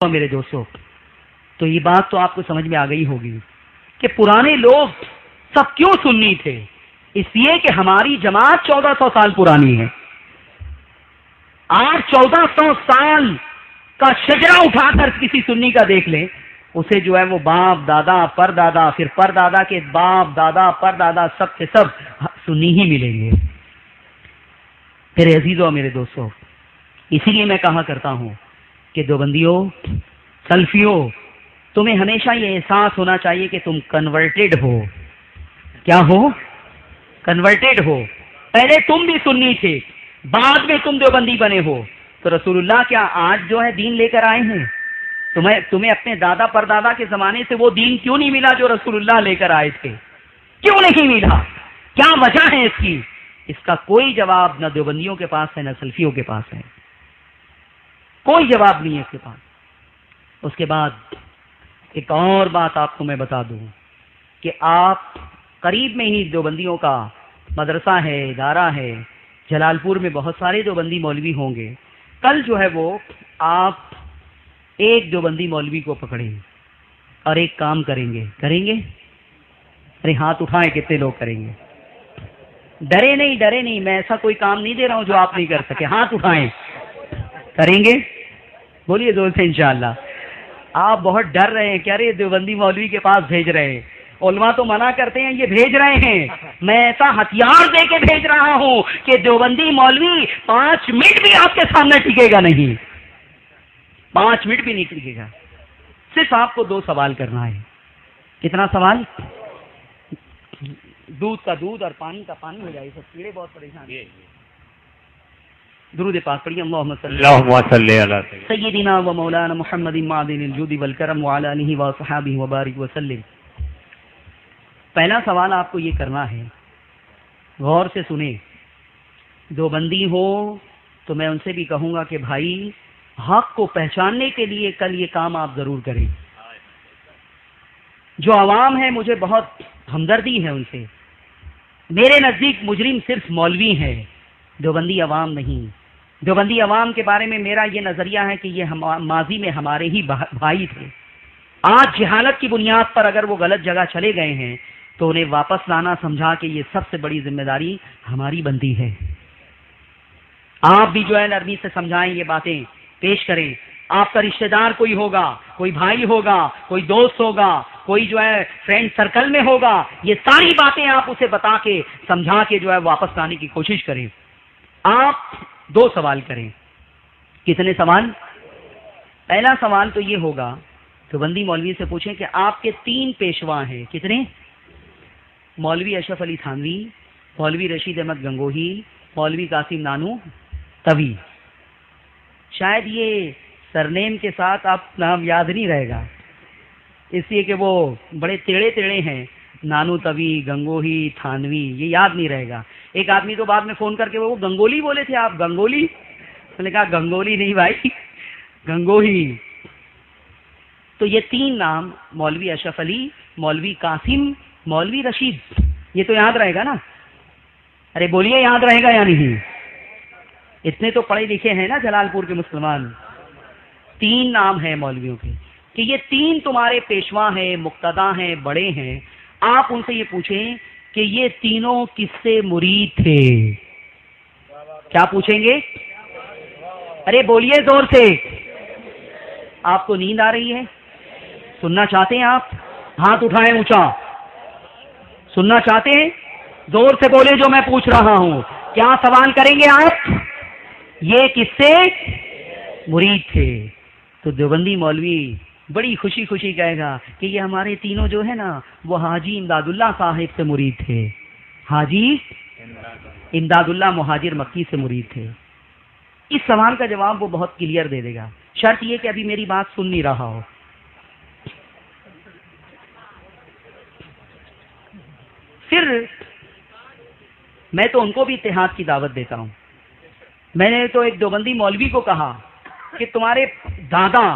میرے دوستوں، تو یہ بات تو آپ کو سمجھ میں آ گئی ہوگی کہ پرانے لوگ سب کیوں سنی تھے۔ اس لیے کہ ہماری جماعت 1400 سال پرانی ہے۔ آج 1400 سال کا شجرا اٹھا کر کسی سنی کا دیکھ لیں، اسے جو ہے وہ باپ دادا پر دادا پھر پر دادا کے باپ دادا پر دادا سب کے سب سنی ہی ملیں گے۔ میرے عزیزوں، میرے دوستوں، اسی لیے میں کہا کرتا ہوں کہ دیوبندیوں، سلفیوں، تمہیں ہمیشہ یہ احساس ہونا چاہیے کہ تم کنورٹڈ ہو۔ کیا ہو؟ کنورٹڈ ہو۔ پہلے تم بھی سنی تھے، بعد میں تم دیوبندی بنے ہو۔ تو رسول اللہ کیا آج جو ہے دین لے کر آئے ہیں؟ تمہیں اپنے دادا پردادا کے زمانے سے وہ دین کیوں نہیں ملا جو رسول اللہ لے کر آئے تھے؟ کیوں نہیں ملا؟ کیا وجہ ہے اس کی؟ اس کا کوئی جواب نہ دیوبندیوں کے پاس ہے نہ سلفیوں کے پاس ہے۔ کوئی جواب نہیں ہے اس کے پاس۔ اس کے بعد ایک اور بات آپ کو میں بتا دوں کہ آپ قریب میں ہی دیوبندیوں کا مدرسہ ہے، ادارہ ہے، جلال پور میں بہت سارے دیوبندی مولوی ہوں گے۔ کل جو ہے وہ آپ ایک دیوبندی مولوی کو پکڑیں اور ایک کام کریں گے۔ ارے ہاتھ اٹھائیں، کتنے لوگ کریں گے؟ ڈرے نہیں، میں ایسا کوئی کام نہیں دے رہا ہوں جو آپ نہیں کر سکے۔ ہاتھ اٹھائیں، کریں گے؟ بولیے زور سے انشاءاللہ۔ آپ بہت ڈر رہے ہیں کہ ارے دیوبندی مولوی کے پاس بھیج رہے ہیں، علماء تو منع کرتے ہیں، یہ بھیج رہے ہیں۔ میں ایسا ہتھیار دے کے بھیج رہا ہوں کہ دیوبندی مولوی 5 منٹ بھی آپ کے سامنے ٹکے گا نہیں، 5 منٹ بھی نہیں ٹکے گا۔ صرف آپ کو 2 سوال کرنا ہے۔ کتنا سوال؟ دودھ کا دودھ اور پانی کا پانی ہو جائے، سب کیڑے بہت پریشان ہیں۔ درود پاک پڑھیے، اللہم صلی علی سیدنا و مولانا محمد معدن الجود والکرم وعلی آلہ وصحبہ وبارک وسلم۔ پہلا سوال آپ کو یہ کرنا ہے، غور سے سنیں۔ دیوبندی ہو تو میں ان سے بھی کہوں گا کہ بھائی حق کو پہچاننے کے لیے کل یہ کام آپ ضرور کریں۔ جو عوام ہے مجھے بہت ہمدردی ہے ان سے۔ میرے نزدیک مجرم صرف مولوی ہے، دیوبندی عوام نہیں۔ دیوبندی عوام کے بارے میں میرا یہ نظریہ ہے کہ یہ ماضی میں ہمارے ہی بھائی تھے۔ آج جہالت کی بنیاد پر اگر وہ غلط جگہ چلے گئے ہیں تو انہیں واپس لانا سمجھا کہ یہ سب سے بڑی ذمہ داری ہماری بنتی ہے۔ آپ بھی جو ہے نرمی سے سمجھائیں، یہ باتیں پیش کریں۔ آپ کا رشتہ دار کوئی ہوگا، کوئی بھائی ہوگا، کوئی دوست ہوگا، کوئی جو ہے فرینڈ سرکل میں ہوگا، یہ ساری باتیں آپ اسے بتا کے سمجھا کے جو ہے واپس لانے کی کوشش کریں۔ آپ 2 سوال کریں۔ کتنے سوال؟ پہلا سوال تو یہ ہوگا، دیوبندی مولوی سے پوچھیں کہ آپ کے 3 پیشوا ہیں۔ کتنے؟ مولوی اشرف علی تھانوی، مولوی رشید احمد گنگوہی، مولوی قاسم نانو توی۔ شاید یہ سرنیم کے ساتھ آپ نام یاد نہیں رہے گا، اس لیے کہ وہ بڑے ٹیڑے ہیں، نانو توی، گنگوہی، تھانوی، یہ یاد نہیں رہے گا۔ ایک آدمی تو بعد میں فون کر کے وہ گنگولی بولے تھے، آپ گنگولی؟ میں نے کہا گنگولی نہیں بھائی، گنگوہی۔ تو یہ 3 نام، مولوی اشرف علی، مولوی قاسم، مولوی رشید، یہ تو یاد رہے گا نا؟ ارے بولیے، یاد رہے گا یا نہیں؟ اتنے تو پڑھے لکھے ہیں نا جلال پور کے مسلمان۔ 3 نام ہیں مولویوں کے کہ یہ 3 تمہارے پیشوا ہیں، مقتدا ہیں، بڑے ہیں۔ آپ ان سے یہ پوچھیں کہ یہ تینوں کس سے مرید تھے؟ کیا پوچھیں گے؟ ارے بولیے زور سے۔ آپ کو نیند آ رہی ہے؟ سننا چاہتے ہیں آپ؟ ہاتھ اٹھائیں اونچا۔ سننا چاہتے ہیں؟ زور سے بولے جو میں پوچھ رہا ہوں۔ کیا سوال کریں گے آپ؟ یہ کس سے مرید تھے؟ تو دیوبندی مولوی بڑی خوشی کہے گا کہ یہ ہمارے تینوں جو ہے نا وہ حاجی امداد اللہ صاحب سے مرید تھے۔ حاجی امداد اللہ مہاجر مکی سے مرید تھے۔ اس سوال کا جواب وہ بہت کلیئر دے دے گا، شرط یہ کہ ابھی میری بات سن نہیں رہا ہو۔ پھر میں تو ان کو بھی اتحاد کی دعوت دیتا ہوں۔ میں نے تو ایک دیوبندی مولوی کو کہا کہ تمہارے دادا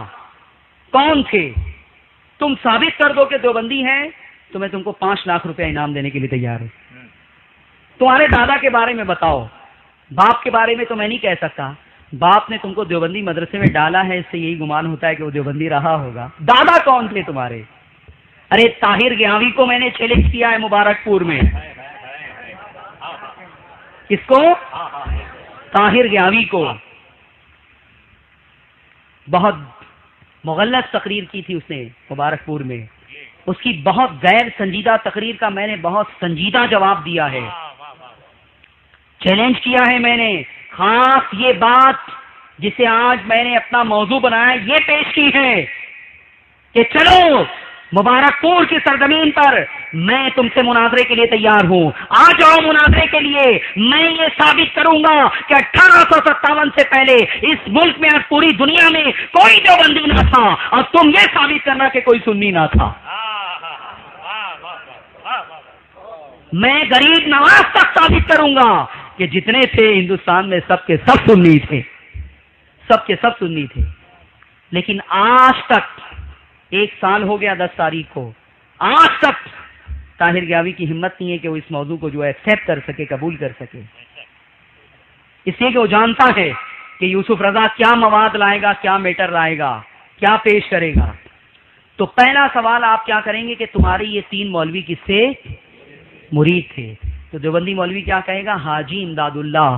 کون تھے؟ تم ثابت کر دو کہ دیوبندی ہیں تو میں تم کو 5 لاکھ روپے انعام دینے کے لیے تیار ہوں۔ تمہارے دادا کے بارے میں بتاؤ، باپ کے بارے میں تو میں نہیں کہہ سکتا، باپ نے تم کو دیوبندی مدرسے میں ڈالا ہے، اس سے یہی گمان ہوتا ہے کہ وہ دیوبندی رہا ہوگا۔ دادا کون تھے تمہارے؟ ارے طاہر گیاوی کو میں نے چیلنج کیا ہے مبارک پور میں۔ کس کو؟ طاہر گیاوی کو۔ بہت مغلط تقریر کی تھی اس نے مبارک پور میں، اس کی بہت غیر سنجیدہ تقریر کا میں نے بہت سنجیدہ جواب دیا ہے، چیلنج کیا ہے میں نے، خاص یہ بات جسے آج میں نے اپنا موضوع بنایا یہ پیش کی ہے کہ چلو مبارک پور کی سرزمین پر میں تم سے مناظرے کے لیے تیار ہوں، آ جاؤ مناظرے کے لیے، میں یہ ثابت کروں گا کہ 1857 سے پہلے اس ملک میں اور پوری دنیا میں کوئی دیوبندی نہ تھا، اور تم یہ ثابت کرنا کہ کوئی سنی نہ تھا۔ میں غریب نواز تک ثابت کروں گا کہ جتنے تھے ہندوستان میں سب کے سب سنی تھے، سب کے سب سنی تھے۔ لیکن آج تک 1 سال ہو گیا 10 تاریخ کو، آج تک طاہر گیاوی کی ہمت نہیں ہے کہ وہ اس موضوع کو جو ہے ایکسپٹ کر سکے، قبول کر سکے، اس لیے کہ وہ جانتا ہے کہ یوسف رضا کیا مواد لائے گا، کیا میٹر لائے گا، کیا پیش کرے گا۔ تو پہلا سوال آپ کیا کریں گے کہ تمہارے یہ 3 مولوی کس سے مرید تھے؟ تو دیوبندی مولوی کیا کہے گا؟ حاجی امداد اللہ،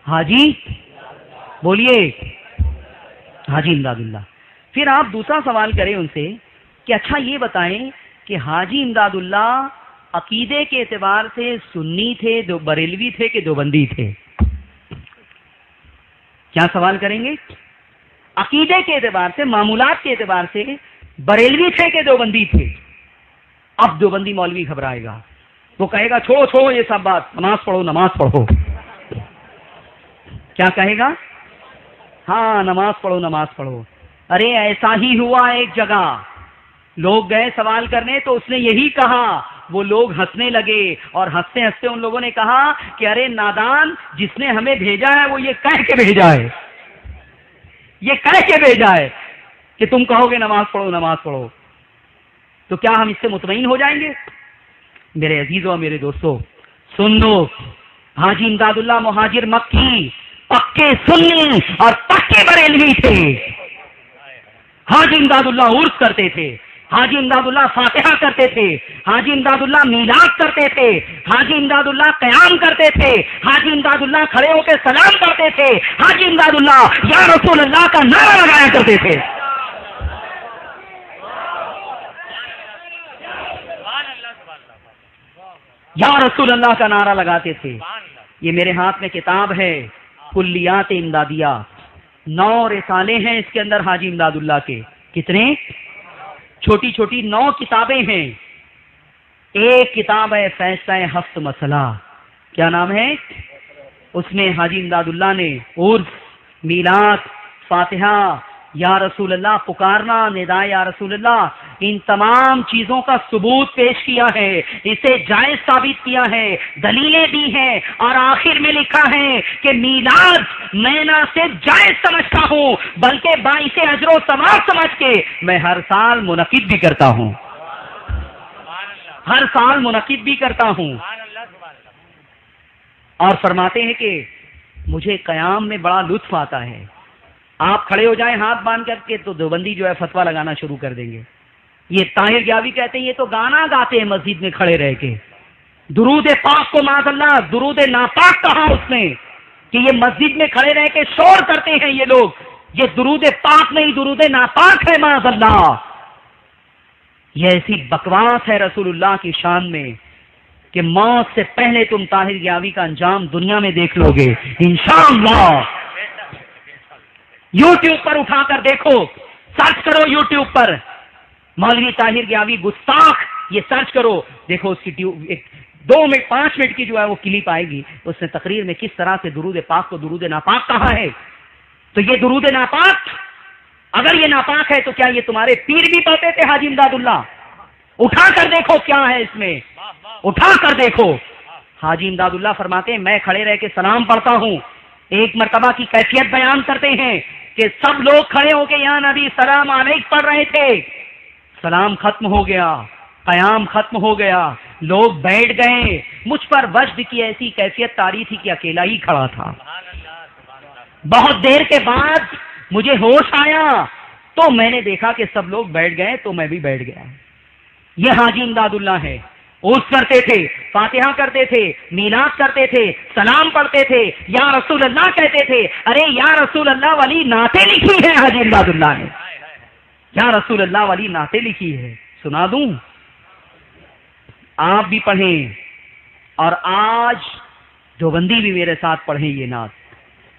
حاجی بولیے، حاجی امداد اللہ۔ پھر آپ دوسرا سوال کریں ان سے کہ اچھا یہ بتائیں کہ حاجی امداد اللہ عقیدے کے اعتبار سے سنی تھے، بریلوی تھے کہ دیوبندی تھے؟ کیا سوال کریں گے؟ عقیدے کے اعتبار سے، معمولات کے اعتبار سے بریلوی تھے کہ دیوبندی تھے؟ اب دیوبندی مولوی گھبرائے گا، وہ کہے گا چھوڑو چھوڑو یہ سب بات، نماز پڑھو نماز پڑھو۔ کیا کہے گا؟ ہاں نماز پڑھو نماز پڑھو۔ ارے ایسا ہی ہوا ایک جگہ، لوگ گئے سوال کرنے تو اس نے یہی کہا، وہ لوگ ہنسنے لگے اور ہنستے ہنستے ان لوگوں نے کہا کہ ارے نادان، جس نے ہمیں بھیجا ہے وہ یہ کہہ کے بھیجا ہے، یہ کہہ کے بھیجا ہے کہ تم کہو گے نماز پڑھو نماز پڑھو، تو کیا ہم اس سے مطمئن ہو جائیں گے؟ میرے عزیزوں میرے دوستوں سن لو، حاجی امداد اللہ مہاجر مکی پکے سنی اور پکے بریلوی تھے۔ حاجی امداد اللہ عرس کرتے تھے، حاجی امداد اللہ فاتحہ کرتے تھے، حاجی امداد اللہ میلاد کرتے تھے، حاجی امداد اللہ قیام کرتے تھے، حاجی امداد اللہ کھڑے ہو کے سلام کرتے تھے، حاجی امداد اللہ یا رسول اللہ کا نعرہ لگایا کرتے تھے۔ یا رسول اللہ کا نعرہ لگاتے تھے۔ یہ میرے ہاتھ میں کتاب ہے کلیات امدادیہ، 9 رسالے ہیں اس کے اندر حاجی امداد اللہ کے، کتنے؟ چھوٹی چھوٹی 9 کتابیں ہیں۔ ایک کتاب ہے فیصلہ 7 مسئلہ، کیا نام ہے؟ اس میں حاجی امداد اللہ نے عرس، میلاد، فاتحہ، یا رسول اللہ پکارنا، نداء یا رسول اللہ، ان تمام چیزوں کا ثبوت پیش کیا ہے، اسے جائز ثابت کیا ہے، دلیلیں دی ہیں، اور آخر میں لکھا ہے کہ میلاد میں نہ صرف جائز سمجھتا ہوں بلکہ باعث اجر و ثواب سمجھ کے میں ہر سال منعقد بھی کرتا ہوں، ہر سال منعقد بھی کرتا ہوں۔ اور فرماتے ہیں کہ مجھے قیام میں بڑا لطف آتا ہے، آپ کھڑے ہو جائیں ہاتھ باندھ کر کے تو دیوبندی جو ہے فتویٰ لگانا شروع کر دیں گے۔ یہ طاہر گیاوی کہتے ہیں یہ تو گانا گاتے ہیں مسجد میں کھڑے رہ کے، درود پاک کو معاذ اللہ درود ناپاک کہا اس نے کہ یہ مسجد میں کھڑے رہ کے شور کرتے ہیں یہ لوگ، یہ درود پاک نہیں درود ناپاک ہے معاذ اللہ۔ یہ ایسی بکواس ہے رسول اللہ کی شان میں کہ موت سے پہلے تم طاہر گیاوی کا انجام دنیا میں دیکھ لو گے انشاءاللہ۔ یوٹیوب پر اٹھا کر دیکھو، سرچ کرو یوٹیوب پر مولوی طاہر گیاوی گستاخ، یہ سرچ کرو، دیکھو اس کی 2 منٹ 5 منٹ کی جو ہے وہ کلپ آئے گی، اس نے تقریر میں کس طرح سے درود پاک کو درود ناپاک کہا ہے۔ تو یہ درود ناپاک، اگر یہ ناپاک ہے تو کیا یہ تمہارے پیر بھی پڑھتے تھے حاجی امداد اللہ؟ اٹھا کر دیکھو کیا ہے اس میں، اٹھا کر دیکھو۔ حاجی امداد اللہ فرماتے ہیں میں کھڑے رہ کے سلام پڑھتا ہوں، ایک مرتبہ کی کیفیت بیان کرتے ہیں کہ سب لوگ کھڑے ہو کے یا نبی سلام علیک پڑھ رہے تھے، سلام ختم ہو گیا، قیام ختم ہو گیا، لوگ بیٹھ گئے، مجھ پر وجد کی ایسی کیفیت طاری تھی کہ اکیلا ہی کھڑا تھا۔ بہت دیر کے بعد مجھے ہوش آیا تو میں نے دیکھا کہ سب لوگ بیٹھ گئے تو میں بھی بیٹھ گیا. یہ حاجی امداد اللہ ہے. عرس کرتے تھے، فاتحہ کرتے تھے، میلاد کرتے تھے، سلام پڑھتے تھے، یا رسول اللہ کہتے تھے. ارے یا رسول اللہ والی نعتیں لکھی ہیں حاجی امداد اللہ نے. یا رسول اللہ والی نعتیں لکھی ہے. سنا دوں؟ آپ بھی پڑھیں اور آج دیوبندی بھی میرے ساتھ پڑھیں یہ نعت.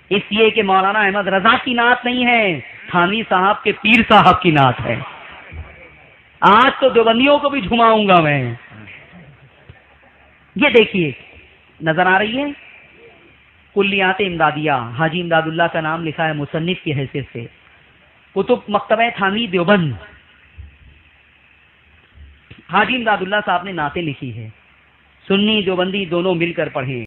اس لیے کہ مولانا احمد رضا کی نعت نہیں ہے، تھانوی صاحب کے پیر صاحب کی نعت ہے. آج تو دیوبندیوں کو بھی جھماؤں گا میں. یہ دیکھیے نظر آ رہی ہے کلیات امدادیہ. حاجی امداد اللہ کا نام لکھا ہے مصنف کی حیثیت سے. کتب مکتبہ تھانوی دیوبند. حاجی امداد اللہ صاحب نے نعتیں لکھی ہے. سنی دیوبندی دونوں مل کر پڑھیں.